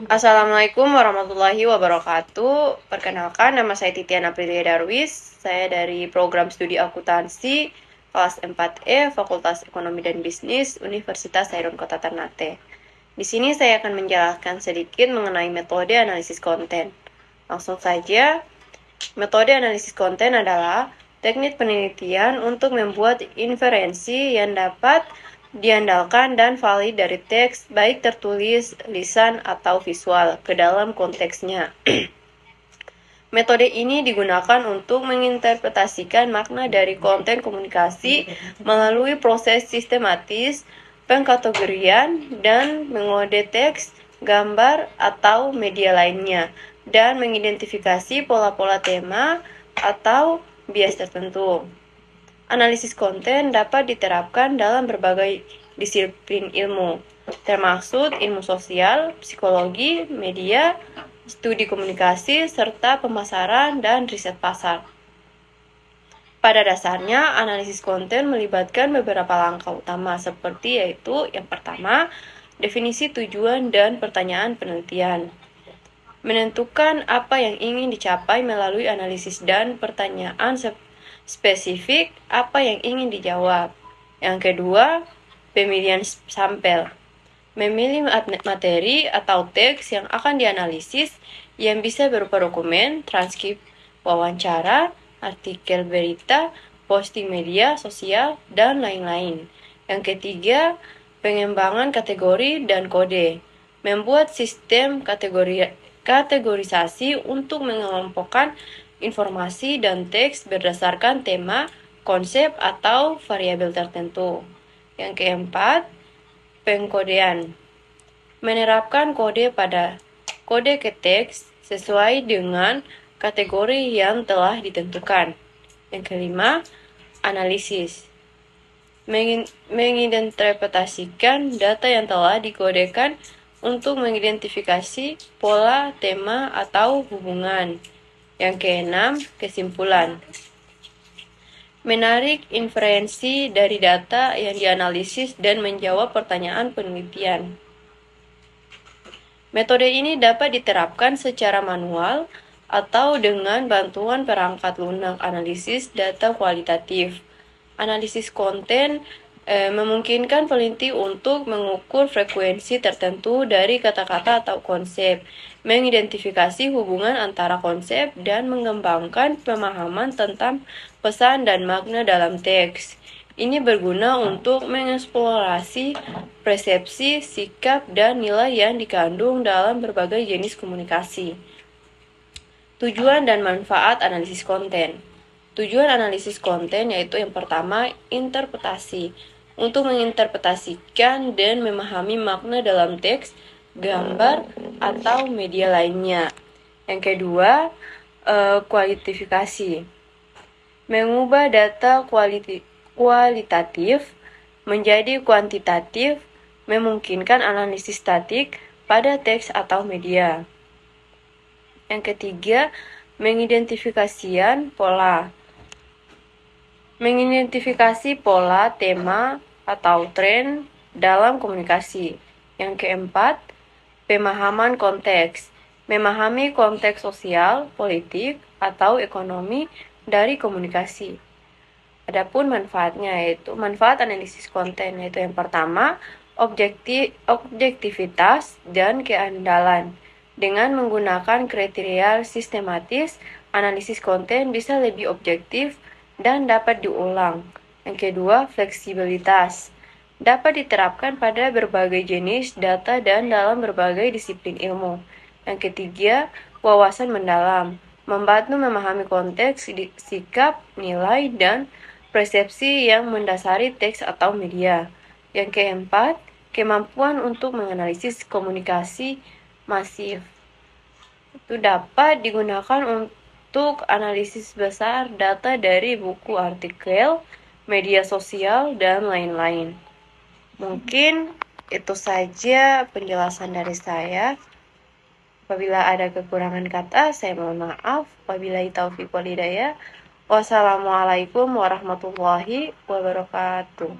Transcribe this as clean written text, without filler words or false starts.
Assalamualaikum warahmatullahi wabarakatuh. Perkenalkan, nama saya Titian Aprilia Darwis. Saya dari program studi akuntansi kelas 4E Fakultas Ekonomi dan Bisnis Universitas Hairun Kota Ternate. Di sini saya akan menjelaskan sedikit mengenai metode analisis konten. Langsung saja, metode analisis konten adalah teknik penelitian untuk membuat inferensi yang dapat diandalkan dan valid dari teks, baik tertulis, lisan, atau visual, ke dalam konteksnya. Metode ini digunakan untuk menginterpretasikan makna dari konten komunikasi melalui proses sistematis, pengkategorian, dan mengode teks, gambar, atau media lainnya, dan mengidentifikasi pola-pola tema atau bias tertentu. Analisis konten dapat diterapkan dalam berbagai disiplin ilmu, termasuk ilmu sosial, psikologi, media, studi komunikasi, serta pemasaran dan riset pasar. Pada dasarnya, analisis konten melibatkan beberapa langkah utama seperti yaitu yang pertama, definisi tujuan dan pertanyaan penelitian. Menentukan apa yang ingin dicapai melalui analisis dan pertanyaan spesifik apa yang ingin dijawab. Yang kedua, pemilihan sampel. Memilih materi atau teks yang akan dianalisis yang bisa berupa dokumen, transkrip wawancara, artikel berita, posting media sosial, dan lain-lain. Yang ketiga, pengembangan kategori dan kode. Membuat sistem kategorisasi untuk mengelompokkan informasi dan teks berdasarkan tema, konsep, atau variabel tertentu. Yang keempat, pengkodean. Menerapkan kode pada kode ke teks sesuai dengan kategori yang telah ditentukan. Yang kelima, analisis. Menginterpretasikan data yang telah dikodekan untuk mengidentifikasi pola, tema, atau hubungan. Yang keenam, kesimpulan. Menarik inferensi dari data yang dianalisis dan menjawab pertanyaan penelitian. Metode ini dapat diterapkan secara manual atau dengan bantuan perangkat lunak analisis data kualitatif. Analisis konten memungkinkan peneliti untuk mengukur frekuensi tertentu dari kata-kata atau konsep, mengidentifikasi hubungan antara konsep, dan mengembangkan pemahaman tentang pesan dan makna dalam teks. Ini berguna untuk mengeksplorasi persepsi, sikap, dan nilai yang dikandung dalam berbagai jenis komunikasi. Tujuan dan manfaat analisis konten. Tujuan analisis konten yaitu yang pertama, interpretasi. Untuk menginterpretasikan dan memahami makna dalam teks, gambar, atau media lainnya. Yang kedua, kualitifikasi. Mengubah data kualitatif menjadi kuantitatif, memungkinkan analisis statik pada teks atau media. Yang ketiga, mengidentifikasian pola. Mengidentifikasi pola, tema, atau tren dalam komunikasi. Yang keempat, pemahaman konteks. Memahami konteks sosial, politik, atau ekonomi dari komunikasi. Adapun manfaatnya yaitu manfaat analisis konten yaitu yang pertama, objektivitas dan keandalan. Dengan menggunakan kriteria sistematis, analisis konten bisa lebih objektif dan dapat diulang. Yang kedua, fleksibilitas. Dapat diterapkan pada berbagai jenis data dan dalam berbagai disiplin ilmu. Yang ketiga, wawasan mendalam. Membantu memahami konteks, sikap, nilai, dan persepsi yang mendasari teks atau media. Yang keempat, kemampuan untuk menganalisis komunikasi masif. Itu dapat digunakan untuk analisis besar data dari buku, artikel, media sosial, dan lain-lain. Mungkin itu saja penjelasan dari saya. Apabila ada kekurangan kata, saya mohon maaf. Wabillahi taufiq wal hidayah. Wassalamualaikum warahmatullahi wabarakatuh.